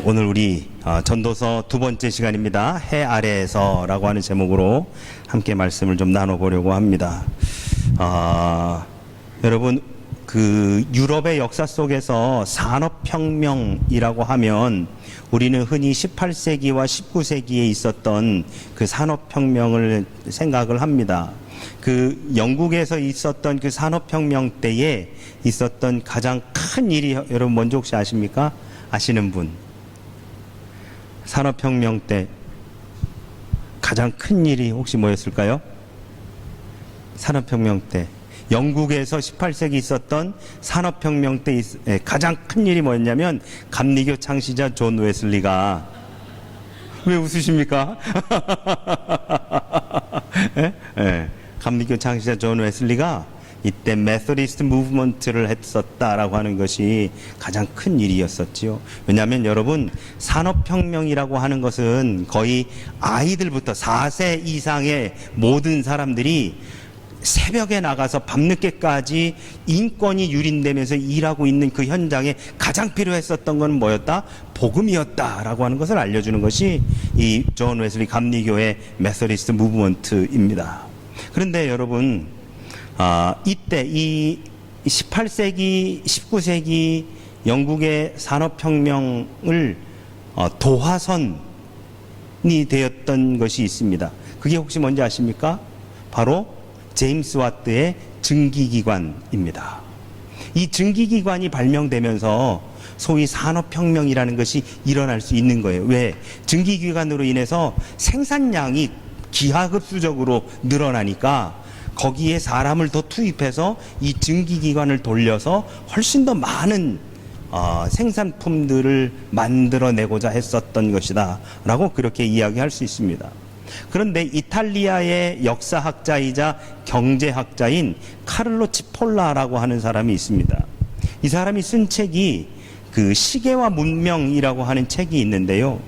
오늘 우리 전도서 두 번째 시간입니다. 해 아래에서라고 하는 제목으로 함께 말씀을 좀 나눠보려고 합니다. 여러분, 그 유럽의 역사 속에서 산업혁명이라고 하면 우리는 흔히 18세기와 19세기에 있었던 그 산업혁명을 생각을 합니다. 그 영국에서 있었던 그 산업혁명 때에 있었던 가장 큰 일이 여러분 뭔지 혹시 아십니까? 아시는 분? 산업혁명 때 가장 큰 일이 혹시 뭐였을까요? 산업혁명 때 영국에서 18세기 있었던 산업혁명 때 가장 큰 일이 뭐였냐면 감리교 창시자 존 웨슬리가, 왜 웃으십니까? 감리교 창시자 존 웨슬리가 이때 메소디스트 무브먼트를 했었다라고 하는 것이 가장 큰 일이었었지요. 왜냐하면 여러분, 산업혁명이라고 하는 것은 거의 아이들부터 4세 이상의 모든 사람들이 새벽에 나가서 밤늦게까지 인권이 유린되면서 일하고 있는 그 현장에 가장 필요했었던 건 뭐였다? 복음이었다라고 하는 것을 알려주는 것이 이 존 웨슬리 감리교의 메소디스트 무브먼트입니다. 그런데 여러분, 이때 이 18세기, 19세기 영국의 산업혁명을 도화선이 되었던 것이 있습니다. 그게 혹시 뭔지 아십니까? 바로 제임스 와트의 증기기관입니다. 이 증기기관이 발명되면서 소위 산업혁명이라는 것이 일어날 수 있는 거예요. 왜? 증기기관으로 인해서 생산량이 기하급수적으로 늘어나니까 거기에 사람을 더 투입해서 이 증기기관을 돌려서 훨씬 더 많은 생산품들을 만들어내고자 했었던 것이다 라고 그렇게 이야기할 수 있습니다. 그런데 이탈리아의 역사학자이자 경제학자인 카를로 치폴라라고 하는 사람이 있습니다. 이 사람이 쓴 책이 그 시계와 문명이라고 하는 책이 있는데요.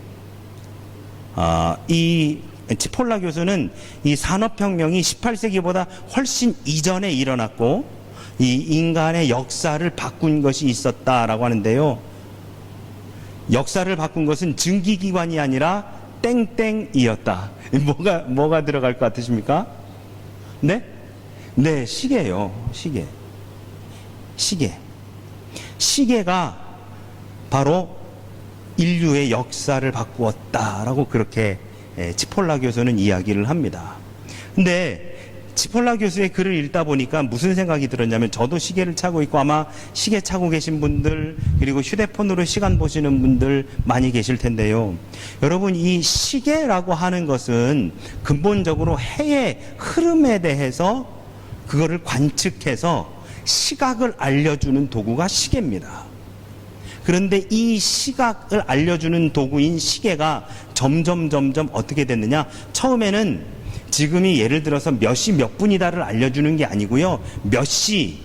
이 치폴라 교수는 이 산업혁명이 18세기보다 훨씬 이전에 일어났고 이 인간의 역사를 바꾼 것이 있었다라고 하는데요. 역사를 바꾼 것은 증기기관이 아니라 땡땡이었다. 뭐가 들어갈 것 같으십니까? 네? 네, 시계요. 시계가 바로 인류의 역사를 바꾸었다라고 그렇게 치폴라 교수는 이야기를 합니다. 근데 치폴라 교수의 글을 읽다 보니까 무슨 생각이 들었냐면, 저도 시계를 차고 있고 아마 시계 차고 계신 분들, 그리고 휴대폰으로 시간 보시는 분들 많이 계실 텐데요. 여러분, 이 시계라고 하는 것은 근본적으로 해의 흐름에 대해서 그거를 관측해서 시각을 알려주는 도구가 시계입니다. 그런데 이 시각을 알려주는 도구인 시계가 점점 어떻게 됐느냐? 처음에는 지금이 예를 들어서 몇 시 몇 분이다를 알려주는 게 아니고요. 몇 시,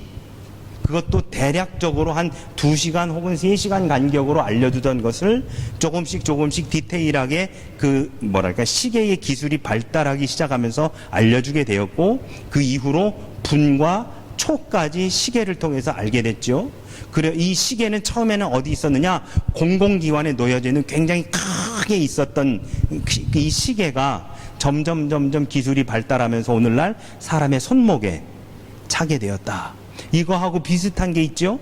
그것도 대략적으로 한 2시간 혹은 3시간 간격으로 알려주던 것을 조금씩 디테일하게 시계의 기술이 발달하기 시작하면서 알려주게 되었고, 그 이후로 분과 초까지 시계를 통해서 알게 됐죠. 그래, 이 시계는 처음에는 어디 있었느냐? 공공기관에 놓여져 있는 굉장히 크게 있었던 이 시계가 점점 기술이 발달하면서 오늘날 사람의 손목에 차게 되었다. 이거하고 비슷한 게 있죠?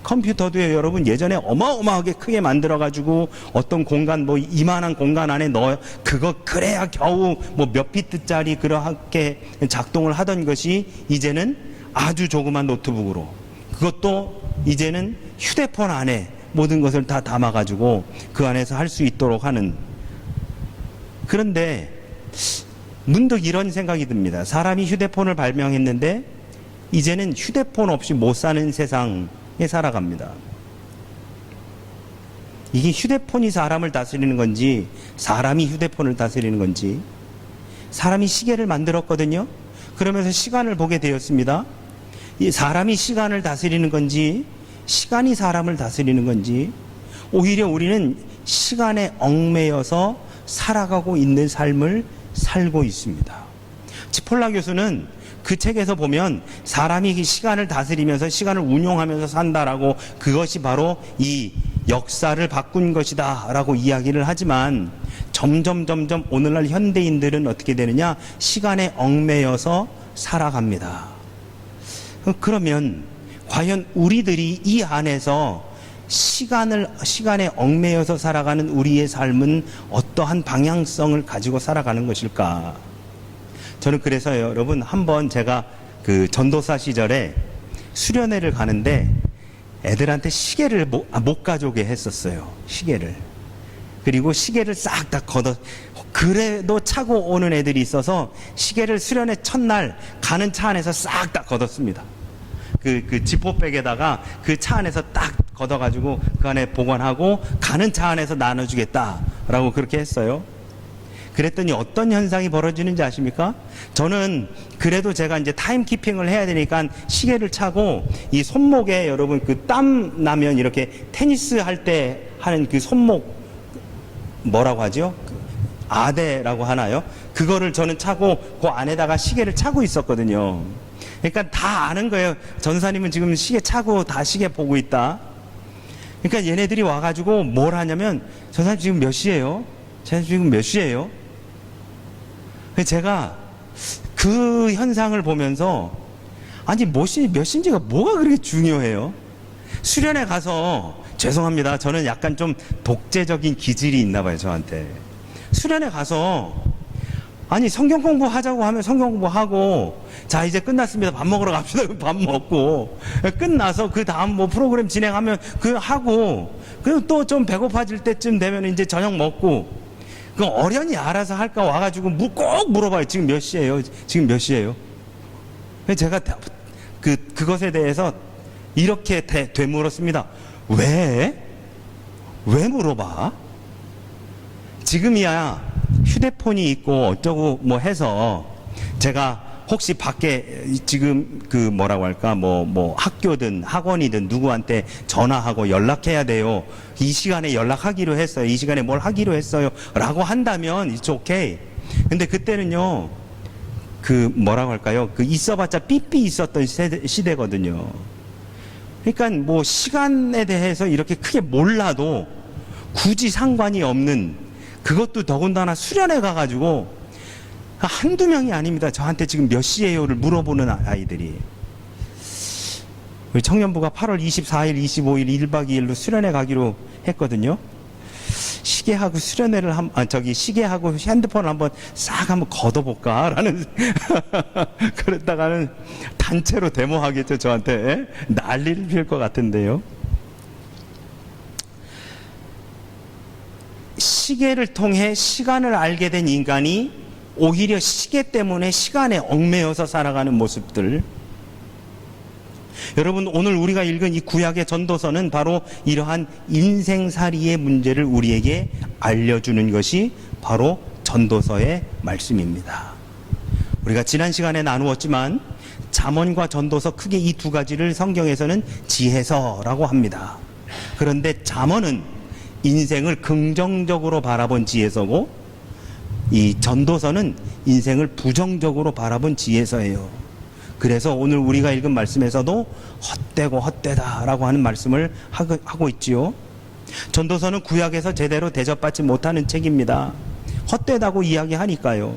컴퓨터도요, 여러분, 예전에 어마어마하게 크게 만들어가지고 어떤 공간, 이만한 공간 안에 그래야 겨우 몇 비트짜리 그렇게 작동을 하던 것이 이제는 아주 조그만 노트북으로, 그것도 이제는 휴대폰 안에 모든 것을 다 담아가지고 그 안에서 할 수 있도록 하는. 그런데 문득 이런 생각이 듭니다. 사람이 휴대폰을 발명했는데 이제는 휴대폰 없이 못 사는 세상에 살아갑니다. 이게 휴대폰이 사람을 다스리는 건지, 사람이 휴대폰을 다스리는 건지. 사람이 시계를 만들었거든요. 그러면서 시간을 보게 되었습니다. 이 사람이 시간을 다스리는 건지, 시간이 사람을 다스리는 건지, 오히려 우리는 시간에 얽매여서 살아가고 있는 삶을 살고 있습니다. 치폴라 교수는 그 책에서 보면 사람이 시간을 다스리면서 시간을 운용하면서 산다라고, 그것이 바로 이 역사를 바꾼 것이다 라고 이야기를 하지만, 점점 오늘날 현대인들은 어떻게 되느냐? 시간에 얽매여서 살아갑니다. 그러면 과연 우리들이 이 안에서 시간에 얽매여서 살아가는 우리의 삶은 어떠한 방향성을 가지고 살아가는 것일까? 저는 그래서요, 여러분, 한번 제가 그 전도사 시절에 수련회를 가는데 애들한테 시계를 못 가져오게 했었어요. 시계를. 그리고 시계를 싹 다 걷어, 그래도 차고 오는 애들이 있어서 시계를 수련회 첫날 가는 차 안에서 싹 다 걷었습니다. 그 지퍼백에다가 그 차 안에서 딱 걷어가지고 그 안에 보관하고 가는 차 안에서 나눠주겠다라고 그렇게 했어요. 그랬더니 어떤 현상이 벌어지는지 아십니까? 저는 그래도 제가 이제 타임키핑을 해야 되니까 시계를 차고 이 손목에, 여러분, 그 땀 나면 이렇게 테니스 할 때 하는 그 손목, 뭐라고 하죠? 아대라고 하나요? 그거를 저는 차고 그 안에다가 시계를 차고 있었거든요. 그러니까 다 아는 거예요. 전사님은 지금 시계 차고 다 시계 보고 있다. 그러니까 얘네들이 와가지고 뭘 하냐면, 전사님 지금 몇 시예요? 전사님 지금 몇 시예요? 제가 그 현상을 보면서, 아니 몇 시인지가 뭐가 그렇게 중요해요? 수련회 가서, 죄송합니다, 저는 약간 좀 독재적인 기질이 있나 봐요, 저한테. 수련회 가서 아니 성경 공부하자고 하면 성경 공부하고, 자 이제 끝났습니다, 밥 먹으러 갑시다, 밥 먹고 끝나서 그 다음 뭐 프로그램 진행하면 그 하고, 그리고 또 좀 배고파질 때쯤 되면 이제 저녁 먹고, 그 어련히 알아서 할까 와가지고 꼭 물어봐요. 지금 몇 시예요? 지금 몇 시예요? 제가 그것에 대해서 이렇게 되물었습니다. 왜 물어봐? 지금이야 휴대폰이 있고 어쩌고 뭐 해서, 제가 혹시 밖에 지금 그 뭐라고 할까, 뭐 학교든 학원이든 누구한테 전화하고 연락해야 돼요, 이 시간에 연락하기로 했어요, 이 시간에 뭘 하기로 했어요 라고 한다면 it's okay. 근데 그때는요, 그 뭐라고 할까요, 그 있어봤자 삐삐 있었던 시대거든요. 그러니까 뭐 시간에 대해서 이렇게 크게 몰라도 굳이 상관이 없는, 그것도 더군다나 수련회 가가지고 한두 명이 아닙니다. 저한테 지금 몇 시에요를 물어보는 아이들이. 우리 청년부가 8월 24일, 25일 1박 2일로 수련회 가기로 했거든요. 시계하고 수련회를 시계하고 핸드폰을 한번 싹 한번 걷어볼까라는 그랬다가는 단체로 데모하겠죠, 저한테. 난리를 필 것 같은데요. 시계를 통해 시간을 알게 된 인간이 오히려 시계 때문에 시간에 얽매여서 살아가는 모습들. 여러분, 오늘 우리가 읽은 이 구약의 전도서는 바로 이러한 인생살이의 문제를 우리에게 알려주는 것이 바로 전도서의 말씀입니다. 우리가 지난 시간에 나누었지만 잠언과 전도서, 크게 이 두 가지를 성경에서는 지혜서라고 합니다. 그런데 잠언은 인생을 긍정적으로 바라본 지혜서고, 이 전도서는 인생을 부정적으로 바라본 지혜서예요. 그래서 오늘 우리가 읽은 말씀에서도 헛되고 헛되다라고 하는 말씀을 하고 있지요. 전도서는 구약에서 제대로 대접받지 못하는 책입니다. 헛되다고 이야기하니까요.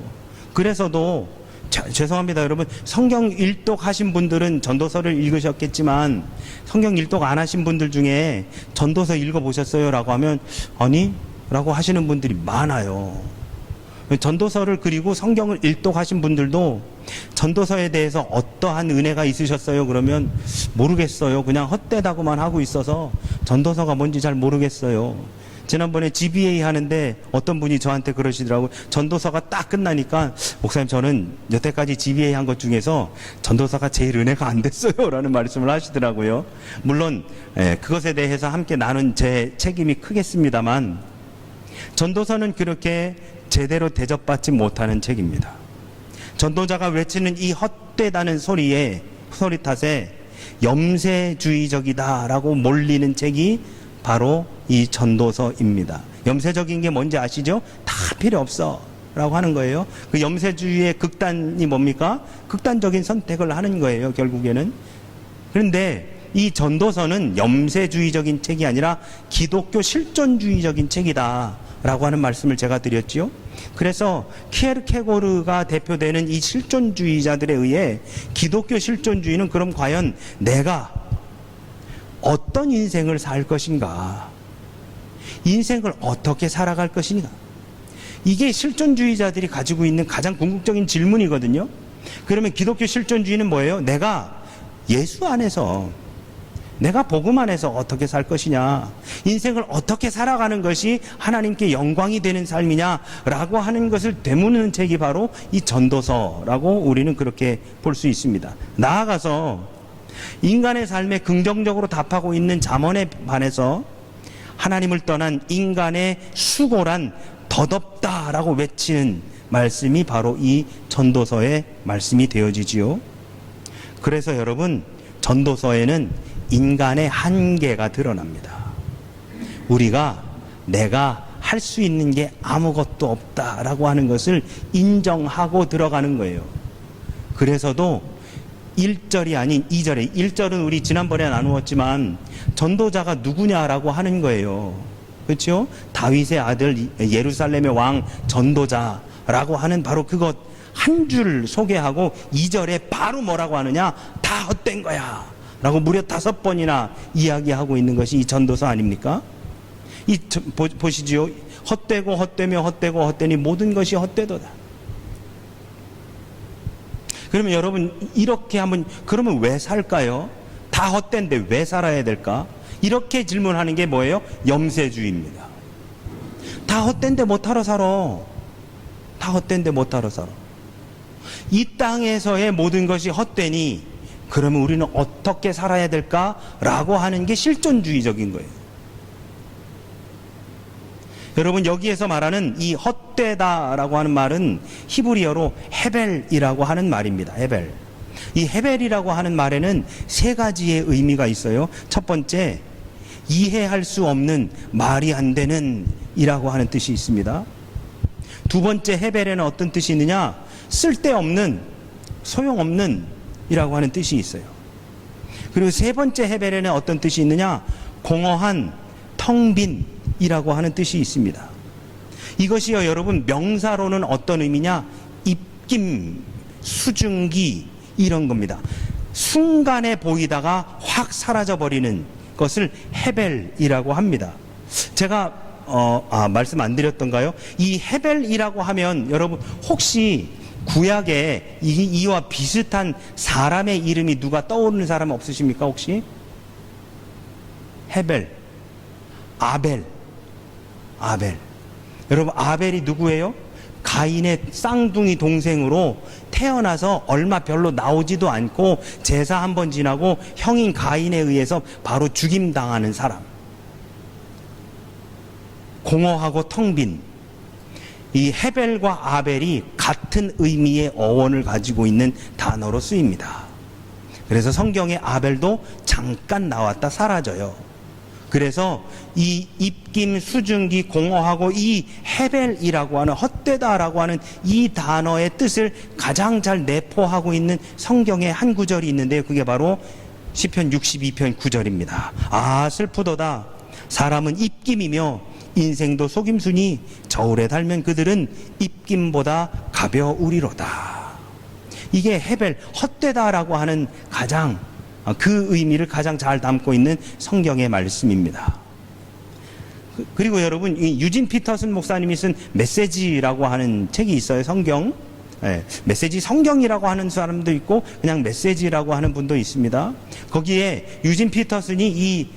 그래서도 죄송합니다, 여러분, 성경 일독 하신 분들은 전도서를 읽으셨겠지만 성경 일독 안 하신 분들 중에 전도서 읽어보셨어요? 라고 하면 아니? 라고 하시는 분들이 많아요. 전도서를, 그리고 성경을 일독하신 분들도 전도서에 대해서 어떠한 은혜가 있으셨어요? 그러면 모르겠어요, 그냥 헛되다고만 하고 있어서 전도서가 뭔지 잘 모르겠어요. 지난번에 GBA 하는데 어떤 분이 저한테 그러시더라고요. 전도서가 딱 끝나니까, 목사님 저는 여태까지 GBA 한 것 중에서 전도서가 제일 은혜가 안 됐어요 라는 말씀을 하시더라고요. 물론 그것에 대해서 함께 나눈 제 책임이 크겠습니다만, 전도서는 그렇게 제대로 대접받지 못하는 책입니다. 전도자가 외치는 이 헛되다는 소리 탓에 염세주의적이다라고 몰리는 책이 바로 이 전도서입니다. 염세적인 게 뭔지 아시죠? 다 필요 없어. 라고 하는 거예요. 그 염세주의의 극단이 뭡니까? 극단적인 선택을 하는 거예요, 결국에는. 그런데 이 전도서는 염세주의적인 책이 아니라 기독교 실존주의적인 책이다 라고 하는 말씀을 제가 드렸지요. 그래서 키에르케고르가 대표되는 이 실존주의자들에 의해 기독교 실존주의는 그럼 과연 내가 어떤 인생을 살 것인가, 인생을 어떻게 살아갈 것인가, 이게 실존주의자들이 가지고 있는 가장 궁극적인 질문이거든요. 그러면 기독교 실존주의는 뭐예요? 내가 예수 안에서, 내가 복음 안에서 어떻게 살 것이냐, 인생을 어떻게 살아가는 것이 하나님께 영광이 되는 삶이냐라고 하는 것을 되묻는 책이 바로 이 전도서라고 우리는 그렇게 볼 수 있습니다. 나아가서 인간의 삶에 긍정적으로 답하고 있는 잠언에 반해서 하나님을 떠난 인간의 수고란 덧없다라고 외치는 말씀이 바로 이 전도서의 말씀이 되어지지요. 그래서 여러분, 전도서에는 인간의 한계가 드러납니다. 우리가 내가 할 수 있는 게 아무것도 없다라고 하는 것을 인정하고 들어가는 거예요. 그래서도 1절이 아닌 2절에, 1절은 우리 지난번에 나누었지만 전도자가 누구냐라고 하는 거예요. 그렇죠? 다윗의 아들, 예루살렘의 왕 전도자라고 하는 바로 그것 한 줄 소개하고 2절에 바로 뭐라고 하느냐? 다 헛된 거야 라고 무려 5번이나 이야기하고 있는 것이 이 전도서 아닙니까? 보시지요. 헛되고 헛되며 헛되고 헛되니 모든 것이 헛되도다. 그러면 여러분, 이렇게 하면 그러면 왜 살까요? 다 헛된데 왜 살아야 될까? 이렇게 질문하는 게 뭐예요? 염세주의입니다. 다 헛된데 못하러 살아. 다 헛된데 못하러 살아. 이 땅에서의 모든 것이 헛되니 그러면 우리는 어떻게 살아야 될까라고 하는 게 실존주의적인 거예요. 여러분, 여기에서 말하는 이 헛되다라고 하는 말은 히브리어로 헤벨이라고 하는 말입니다. 헤벨. 이 헤벨이라고 하는 말에는 3가지의 의미가 있어요. 첫 번째, 이해할 수 없는, 말이 안 되는 이라고 하는 뜻이 있습니다. 두 번째 헤벨에는 어떤 뜻이 있느냐? 쓸데없는, 소용없는 이라고 하는 뜻이 있어요. 그리고 세 번째 헤벨에는 어떤 뜻이 있느냐? 공허한, 텅 빈 이라고 하는 뜻이 있습니다. 이것이요, 여러분, 명사로는 어떤 의미냐? 입김, 수증기 이런 겁니다. 순간에 보이다가 확 사라져 버리는 것을 헤벨이라고 합니다. 제가 말씀 안 드렸던가요? 이 헤벨이라고 하면 여러분 혹시 구약에 이와 비슷한 사람의 이름이 누가 떠오르는 사람 없으십니까? 혹시? 헤벨, 아벨. 여러분, 아벨이 누구예요? 가인의 쌍둥이 동생으로 태어나서 얼마 별로 나오지도 않고 제사 한 번 지나고 형인 가인에 의해서 바로 죽임당하는 사람. 공허하고 텅 빈. 이 헤벨과 아벨이 같은 의미의 어원을 가지고 있는 단어로 쓰입니다. 그래서 성경에 아벨도 잠깐 나왔다 사라져요. 그래서 이 입김, 수증기, 공허하고 이 헤벨이라고 하는, 헛되다라고 하는 이 단어의 뜻을 가장 잘 내포하고 있는 성경의 한 구절이 있는데요. 그게 바로 시편 62편 9절입니다. 아, 슬프도다. 사람은 입김이며 인생도 속임수니 저울에 달면 그들은 입김보다 가벼우리로다. 이게 헤벨, 헛되다라고 하는 가장 그 의미를 가장 잘 담고 있는 성경의 말씀입니다. 그리고 여러분, 이 유진 피터슨 목사님이 쓴 메시지라고 하는 책이 있어요. 성경. 메시지 성경이라고 하는 사람도 있고 그냥 메시지라고 하는 분도 있습니다. 거기에 유진 피터슨이 이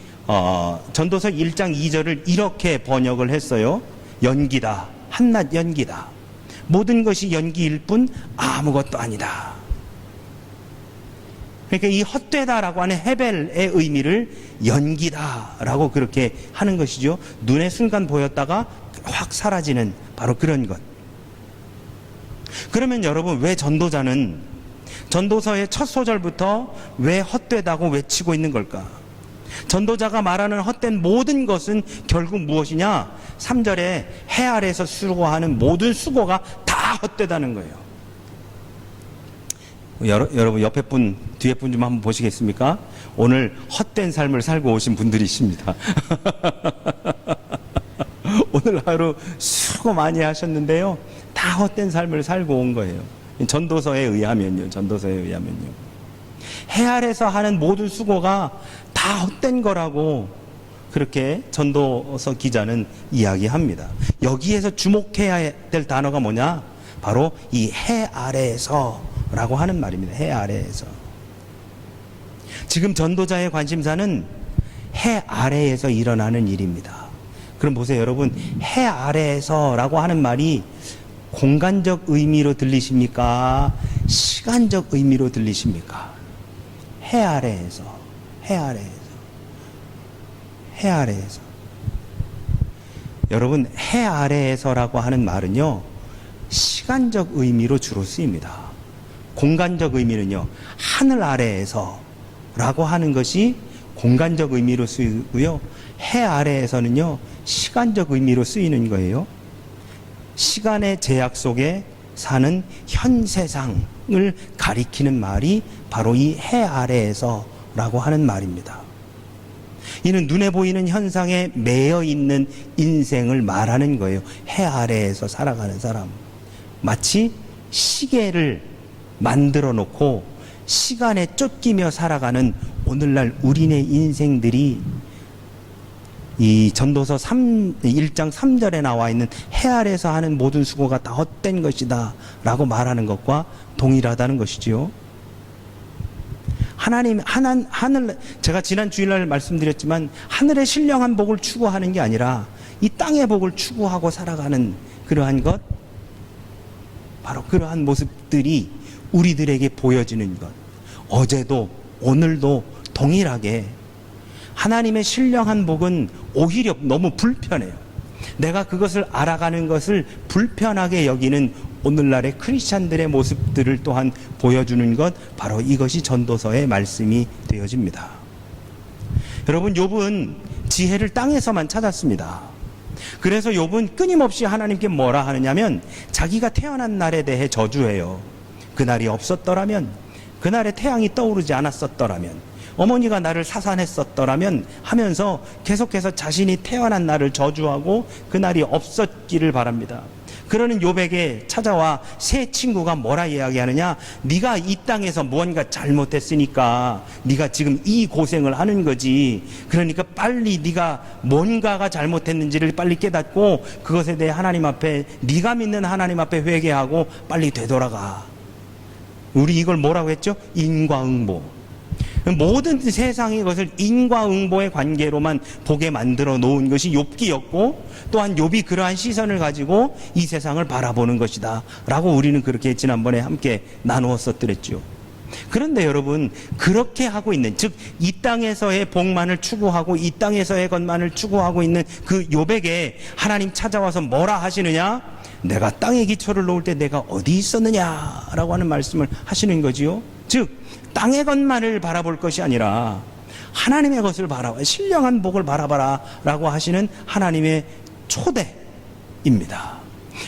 전도서 1장 2절을 이렇게 번역을 했어요. 연기다. 한낱 연기다. 모든 것이 연기일 뿐 아무것도 아니다. 그러니까 이 헛되다라고 하는 헤벨의 의미를 연기다라고 그렇게 하는 것이죠. 눈에 순간 보였다가 확 사라지는 바로 그런 것. 그러면 여러분, 왜 전도자는 전도서의 첫 소절부터 왜 헛되다고 외치고 있는 걸까? 전도자가 말하는 헛된 모든 것은 결국 무엇이냐? 3절에 해 아래서 수고하는 모든 수고가 다 다 헛되다는 거예요. 여러분 옆에 분, 뒤에 분 좀 한번 보시겠습니까? 오늘 헛된 삶을 살고 오신 분들이십니다. 오늘 하루 수고 많이 하셨는데요. 다 헛된 삶을 살고 온 거예요. 전도서에 의하면요. 해 아래서 하는 모든 수고가 다 헛된 거라고 그렇게 전도서 기자는 이야기합니다. 여기에서 주목해야 될 단어가 뭐냐? 바로 이 해 아래에서라고 하는 말입니다. 해 아래에서. 지금 전도자의 관심사는 해 아래에서 일어나는 일입니다. 그럼 보세요, 여러분. 해 아래에서라고 하는 말이 공간적 의미로 들리십니까? 시간적 의미로 들리십니까? 해 아래에서. 여러분, 해 아래에서라고 하는 말은요, 시간적 의미로 주로 쓰입니다. 공간적 의미는요, 하늘 아래에서라고 하는 것이 공간적 의미로 쓰이고요, 해 아래에서는요, 시간적 의미로 쓰이는 거예요. 시간의 제약 속에 사는 현 세상을 가리키는 말이 바로 이 해 아래에서라고 하는 말입니다. 이는 눈에 보이는 현상에 매여 있는 인생을 말하는 거예요. 해 아래에서 살아가는 사람. 마치 시계를 만들어 놓고 시간에 쫓기며 살아가는 오늘날 우리네 인생들이 이 전도서 1장 3절에 나와 있는 해 아래에서 하는 모든 수고가 다 헛된 것이다 라고 말하는 것과 동일하다는 것이지요. 하늘, 제가 지난 주일날 말씀드렸지만 하늘의 신령한 복을 추구하는 게 아니라 이 땅의 복을 추구하고 살아가는 그러한 것, 바로 그러한 모습들이 우리들에게 보여지는 것. 어제도 오늘도 동일하게 하나님의 신령한 복은 오히려 너무 불편해요. 내가 그것을 알아가는 것을 불편하게 여기는 오늘날의 크리스찬들의 모습들을 또한 보여주는 것, 바로 이것이 전도서의 말씀이 되어집니다. 여러분, 욥은 지혜를 땅에서만 찾았습니다. 그래서 욥은 끊임없이 하나님께 뭐라 하느냐면 자기가 태어난 날에 대해 저주해요. 그날이 없었더라면, 그날에 태양이 떠오르지 않았었더라면, 어머니가 나를 사산했었더라면 하면서 계속해서 자신이 태어난 날을 저주하고 그날이 없었기를 바랍니다. 그러는 욥에게 찾아와 새 친구가 뭐라 이야기하느냐? 네가 이 땅에서 무언가 잘못했으니까 네가 지금 이 고생을 하는 거지. 그러니까 빨리 네가 뭔가가 잘못했는지를 빨리 깨닫고 그것에 대해 하나님 앞에, 네가 믿는 하나님 앞에 회개하고 빨리 되돌아가. 우리 이걸 뭐라고 했죠? 인과응보. 모든 세상의 것을 인과응보의 관계로만 보게 만들어 놓은 것이 욥기였고, 또한 욥이 그러한 시선을 가지고 이 세상을 바라보는 것이다 라고 우리는 그렇게 지난번에 함께 나누었었더랬죠. 그런데 여러분, 그렇게 하고 있는, 즉 이 땅에서의 복만을 추구하고 이 땅에서의 것만을 추구하고 있는 그 욥에게 하나님 찾아와서 뭐라 하시느냐? 내가 땅에 기초를 놓을 때 내가 어디 있었느냐 라고 하는 말씀을 하시는 거지요. 즉 땅의 것만을 바라볼 것이 아니라 하나님의 것을 바라봐, 신령한 복을 바라봐라 라고 하시는 하나님의 초대입니다.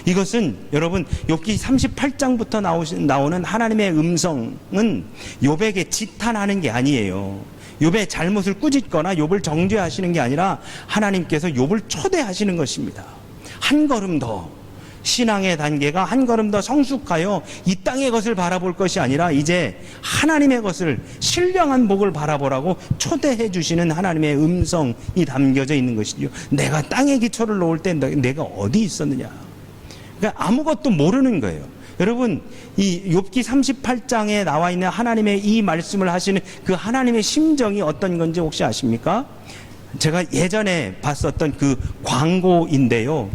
이것은 여러분 욥기 38장부터 나오는 하나님의 음성은 욥에게 지탄하는 게 아니에요. 욥의 잘못을 꾸짖거나 욥을 정죄하시는 게 아니라 하나님께서 욥을 초대하시는 것입니다. 한 걸음 더, 신앙의 단계가 한 걸음 더 성숙하여 이 땅의 것을 바라볼 것이 아니라 이제 하나님의 것을, 신령한 복을 바라보라고 초대해 주시는 하나님의 음성이 담겨져 있는 것이죠. 내가 땅에 기초를 놓을 때 내가 어디 있었느냐. 그러니까 아무것도 모르는 거예요. 여러분, 이 욥기 38장에 나와 있는 하나님의 이 말씀을 하시는 그 하나님의 심정이 어떤 건지 혹시 아십니까? 제가 예전에 봤었던 그 광고인데요.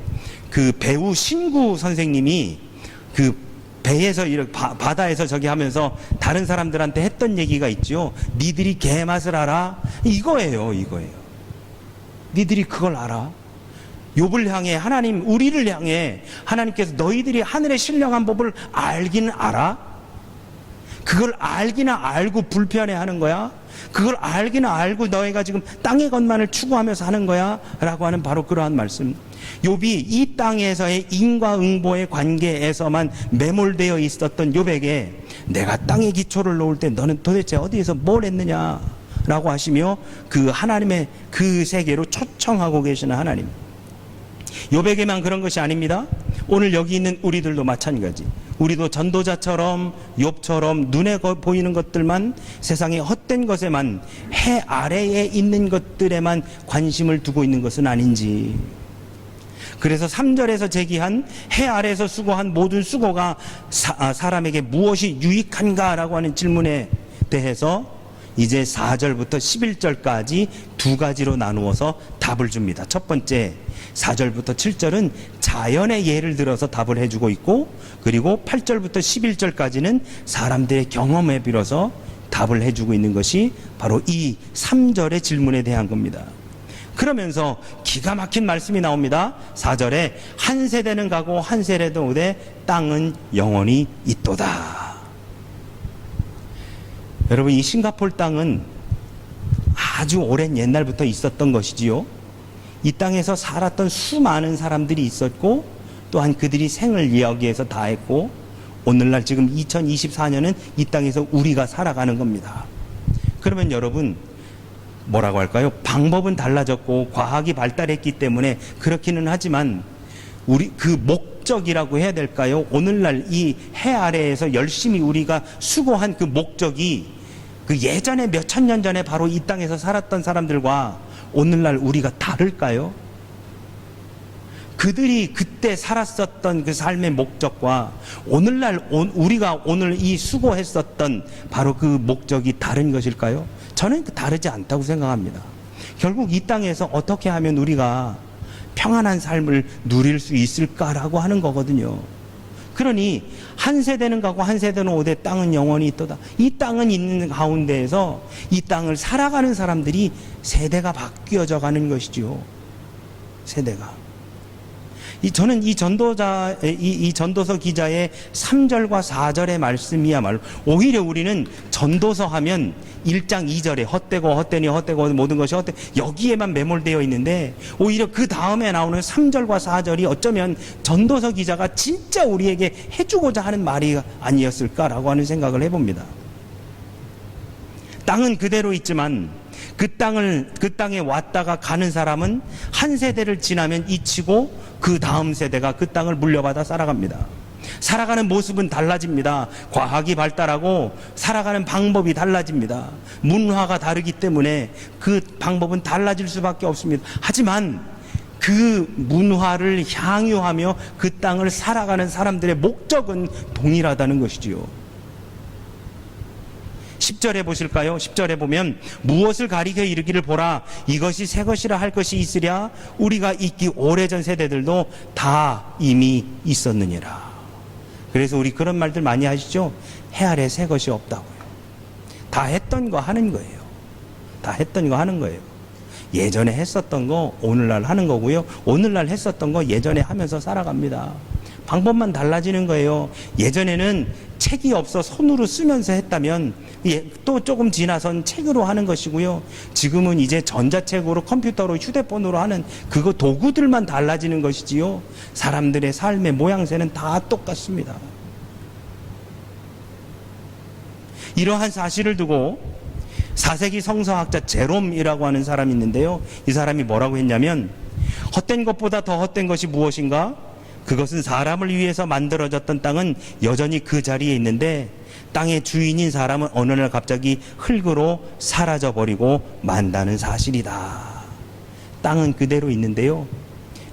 그 배우 신구 선생님이 그 배에서 이렇게 바다에서 저기 하면서 다른 사람들한테 했던 얘기가 있죠. 니들이 개맛을 알아? 이거예요. 니들이 그걸 알아? 욥을 향해 하나님, 우리를 향해 하나님께서 너희들이 하늘의 신령한 법을 알기는 알아? 그걸 알기나 알고 불편해하는 거야? 그걸 알기는 알고 너희가 지금 땅의 것만을 추구하면서 하는 거야 라고 하는 바로 그러한 말씀. 욥이 이 땅에서의 인과응보의 관계에서만 매몰되어 있었던 욥에게 내가 땅의 기초를 놓을 때 너는 도대체 어디에서 뭘 했느냐 라고 하시며 그 하나님의 그 세계로 초청하고 계시는 하나님. 욥에게만 그런 것이 아닙니다. 오늘 여기 있는 우리들도 마찬가지. 우리도 전도자처럼 욥처럼 눈에 보이는 것들만, 세상의 헛된 것에만, 해 아래에 있는 것들에만 관심을 두고 있는 것은 아닌지. 그래서 3절에서 제기한 해 아래에서 수고한 모든 수고가 사람에게 무엇이 유익한가 라고 하는 질문에 대해서 이제 4절부터 11절까지 두 가지로 나누어서 답을 줍니다. 첫 번째 4절부터 7절은 자연의 예를 들어서 답을 해주고 있고, 그리고 8절부터 11절까지는 사람들의 경험에 빌어서 답을 해주고 있는 것이 바로 이 3절의 질문에 대한 겁니다. 그러면서 기가 막힌 말씀이 나옵니다. 4절에 한 세대는 가고 한 세대는 오되 땅은 영원히 있도다. 여러분, 이 싱가포르 땅은 아주 오랜 옛날부터 있었던 것이지요. 이 땅에서 살았던 수많은 사람들이 있었고, 또한 그들이 생을 여기에서 다했고, 오늘날 지금 2024년은 이 땅에서 우리가 살아가는 겁니다. 그러면 여러분, 뭐라고 할까요? 방법은 달라졌고 과학이 발달했기 때문에 그렇기는 하지만 우리 그 목적이라고 해야 될까요? 오늘날 이 해 아래에서 열심히 우리가 수고한 그 목적이 그 예전에 몇 천 년 전에 바로 이 땅에서 살았던 사람들과 오늘날 우리가 다를까요? 그들이 그때 살았었던 그 삶의 목적과 오늘날 우리가 오늘 이 수고했었던 바로 그 목적이 다른 것일까요? 저는 다르지 않다고 생각합니다. 결국 이 땅에서 어떻게 하면 우리가 평안한 삶을 누릴 수 있을까라고 하는 거거든요. 그러니 한 세대는 가고 한 세대는 오되 땅은 영원히 있도다. 이 땅은 있는 가운데에서 이 땅을 살아가는 사람들이 세대가 바뀌어져 가는 것이지요. 세대가. 저는 이 전도서 기자의 3절과 4절의 말씀이야말로 오히려 우리는 전도서 하면 1장 2절에 헛되고 모든 것이 헛되고 여기에만 매몰되어 있는데, 오히려 그 다음에 나오는 3절과 4절이 어쩌면 전도서 기자가 진짜 우리에게 해주고자 하는 말이 아니었을까라고 하는 생각을 해봅니다. 땅은 그대로 있지만 그 땅에 왔다가 가는 사람은 한 세대를 지나면 잊히고 그 다음 세대가 그 땅을 물려받아 살아갑니다. 살아가는 모습은 달라집니다. 과학이 발달하고 살아가는 방법이 달라집니다. 문화가 다르기 때문에 그 방법은 달라질 수밖에 없습니다. 하지만 그 문화를 향유하며 그 땅을 살아가는 사람들의 목적은 동일하다는 것이지요. 10절에 보실까요? 10절에 보면 무엇을 가리켜 이르기를 보라 이것이 새 것이라 할 것이 있으랴 우리가 있기 오래전 세대들도 다 이미 있었느니라. 그래서 우리 그런 말들 많이 하시죠? 해 아래 새 것이 없다고요. 다 했던 거 하는 거예요. 다 했던 거 하는 거예요. 예전에 했었던 거 오늘날 하는 거고요. 오늘날 했었던 거 예전에 하면서 살아갑니다. 방법만 달라지는 거예요. 예전에는 책이 없어 손으로 쓰면서 했다면 또 조금 지나선 책으로 하는 것이고요. 지금은 이제 전자책으로 컴퓨터로 휴대폰으로 하는 그거 도구들만 달라지는 것이지요. 사람들의 삶의 모양새는 다 똑같습니다. 이러한 사실을 두고 4세기 성서학자 제롬이라고 하는 사람이 있는데요. 이 사람이 뭐라고 했냐면 헛된 것보다 더 헛된 것이 무엇인가? 그것은 사람을 위해서 만들어졌던 땅은 여전히 그 자리에 있는데 땅의 주인인 사람은 어느 날 갑자기 흙으로 사라져버리고 만다는 사실이다. 땅은 그대로 있는데요.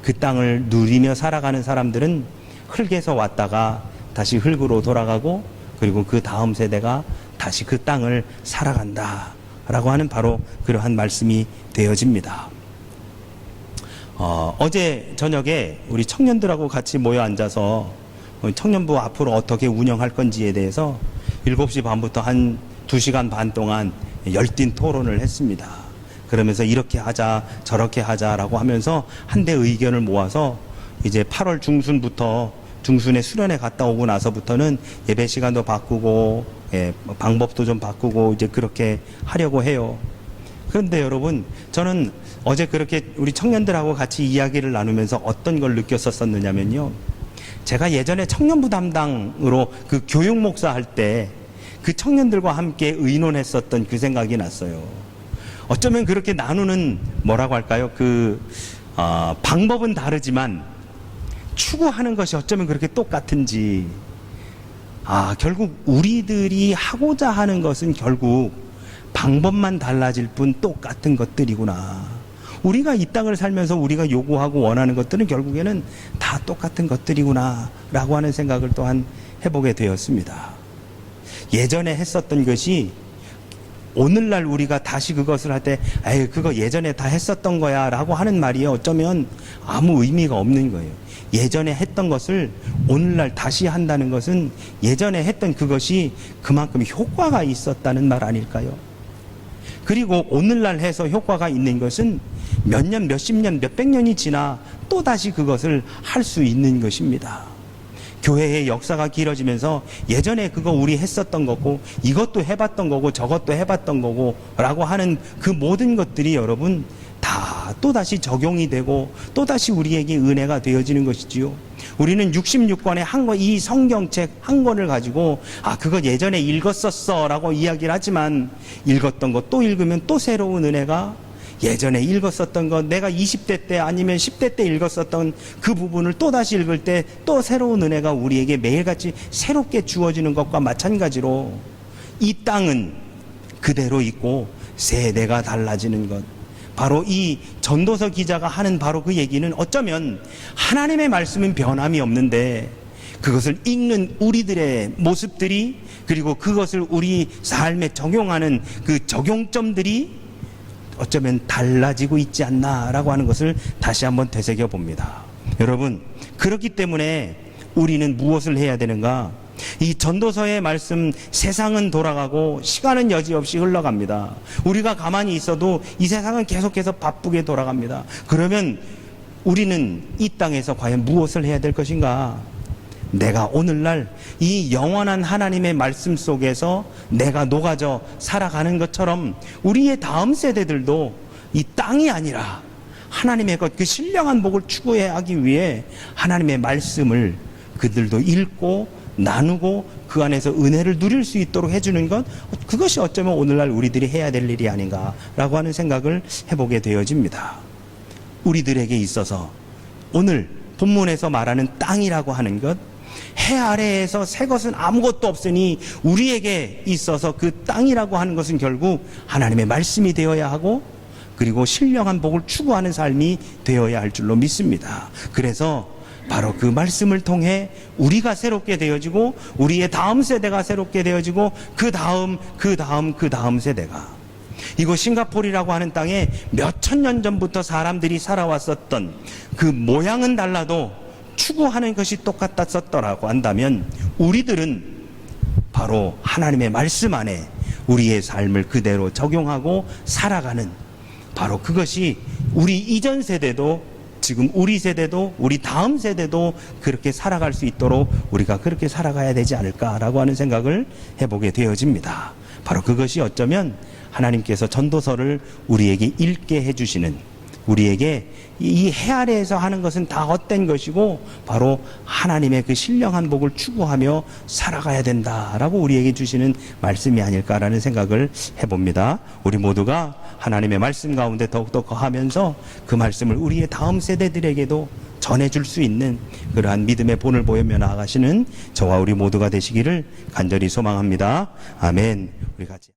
그 땅을 누리며 살아가는 사람들은 흙에서 왔다가 다시 흙으로 돌아가고 그리고 그 다음 세대가 다시 그 땅을 살아간다 라고 하는 바로 그러한 말씀이 되어집니다. 어제 저녁에 우리 청년들하고 같이 모여 앉아서 청년부 앞으로 어떻게 운영할 건지에 대해서 7시 반부터 한 2시간 반 동안 열띤 토론을 했습니다. 그러면서 이렇게 하자 저렇게 하자라고 하면서 한데 의견을 모아서 이제 8월 중순에 수련회 갔다 오고 나서부터는 예배 시간도 바꾸고 방법도 좀 바꾸고 이제 그렇게 하려고 해요. 그런데 여러분, 저는 어제 그렇게 우리 청년들하고 같이 이야기를 나누면서 어떤 걸 느꼈었느냐면요. 제가 예전에 청년부 담당으로 그 교육 목사 할 때 그 청년들과 함께 의논했었던 그 생각이 났어요. 어쩌면 그렇게 나누는 뭐라고 할까요? 방법은 다르지만 추구하는 것이 어쩌면 그렇게 똑같은지, 결국 우리들이 하고자 하는 것은 결국 방법만 달라질 뿐 똑같은 것들이구나. 우리가 이 땅을 살면서 우리가 요구하고 원하는 것들은 결국에는 다 똑같은 것들이구나 라고 하는 생각을 또한 해보게 되었습니다. 예전에 했었던 것이 오늘날 우리가 다시 그것을 할 때 에이 그거 예전에 다 했었던 거야 라고 하는 말이 어쩌면 아무 의미가 없는 거예요. 예전에 했던 것을 오늘날 다시 한다는 것은 예전에 했던 그것이 그만큼 효과가 있었다는 말 아닐까요? 그리고 오늘날 해서 효과가 있는 것은 몇 년, 몇십 년, 몇백 년이 지나 또다시 그것을 할 수 있는 것입니다. 교회의 역사가 길어지면서 예전에 그거 우리 했었던 거고 이것도 해봤던 거고 저것도 해봤던 거고 라고 하는 그 모든 것들이 여러분 다 또다시 적용이 되고 또다시 우리에게 은혜가 되어지는 것이지요. 우리는 66권의 이 성경책 한 권을 가지고 그거 예전에 읽었었어 라고 이야기를 하지만 읽었던 거 또 읽으면 또 새로운 은혜가, 예전에 읽었었던 것, 내가 20대 때 아니면 10대 때 읽었었던 그 부분을 또다시 읽을 때 또 새로운 은혜가 우리에게 매일같이 새롭게 주어지는 것과 마찬가지로 이 땅은 그대로 있고 세대가 달라지는 것, 바로 이 전도서 기자가 하는 바로 그 얘기는 어쩌면 하나님의 말씀은 변함이 없는데 그것을 읽는 우리들의 모습들이, 그리고 그것을 우리 삶에 적용하는 그 적용점들이 어쩌면 달라지고 있지 않나라고 하는 것을 다시 한번 되새겨 봅니다. 여러분, 그렇기 때문에 우리는 무엇을 해야 되는가? 이 전도서의 말씀, 세상은 돌아가고 시간은 여지없이 흘러갑니다. 우리가 가만히 있어도 이 세상은 계속해서 바쁘게 돌아갑니다. 그러면 우리는 이 땅에서 과연 무엇을 해야 될 것인가? 내가 오늘날 이 영원한 하나님의 말씀 속에서 내가 녹아져 살아가는 것처럼 우리의 다음 세대들도 이 땅이 아니라 하나님의 것, 그 신령한 복을 추구해야 하기 위해 하나님의 말씀을 그들도 읽고 나누고 그 안에서 은혜를 누릴 수 있도록 해주는 것, 그것이 어쩌면 오늘날 우리들이 해야 될 일이 아닌가라고 하는 생각을 해보게 되어집니다. 우리들에게 있어서 오늘 본문에서 말하는 땅이라고 하는 것, 해 아래에서 새 것은 아무것도 없으니 우리에게 있어서 그 땅이라고 하는 것은 결국 하나님의 말씀이 되어야 하고, 그리고 신령한 복을 추구하는 삶이 되어야 할 줄로 믿습니다. 그래서 바로 그 말씀을 통해 우리가 새롭게 되어지고 우리의 다음 세대가 새롭게 되어지고 그 다음 세대가, 이곳 싱가포르라고 하는 땅에 몇천 년 전부터 사람들이 살아왔었던 그 모양은 달라도 추구하는 것이 똑같았었더라고 한다면 우리들은 바로 하나님의 말씀 안에 우리의 삶을 그대로 적용하고 살아가는, 바로 그것이 우리 이전 세대도 지금 우리 세대도 우리 다음 세대도 그렇게 살아갈 수 있도록 우리가 그렇게 살아가야 되지 않을까라고 하는 생각을 해보게 되어집니다. 바로 그것이 어쩌면 하나님께서 전도서를 우리에게 읽게 해주시는, 우리에게 이 해 아래에서 하는 것은 다 헛된 것이고 바로 하나님의 그 신령한 복을 추구하며 살아가야 된다라고 우리에게 주시는 말씀이 아닐까라는 생각을 해봅니다. 우리 모두가 하나님의 말씀 가운데 더욱더 거하면서 그 말씀을 우리의 다음 세대들에게도 전해줄 수 있는 그러한 믿음의 본을 보이며 나아가시는 저와 우리 모두가 되시기를 간절히 소망합니다. 아멘. 우리 같이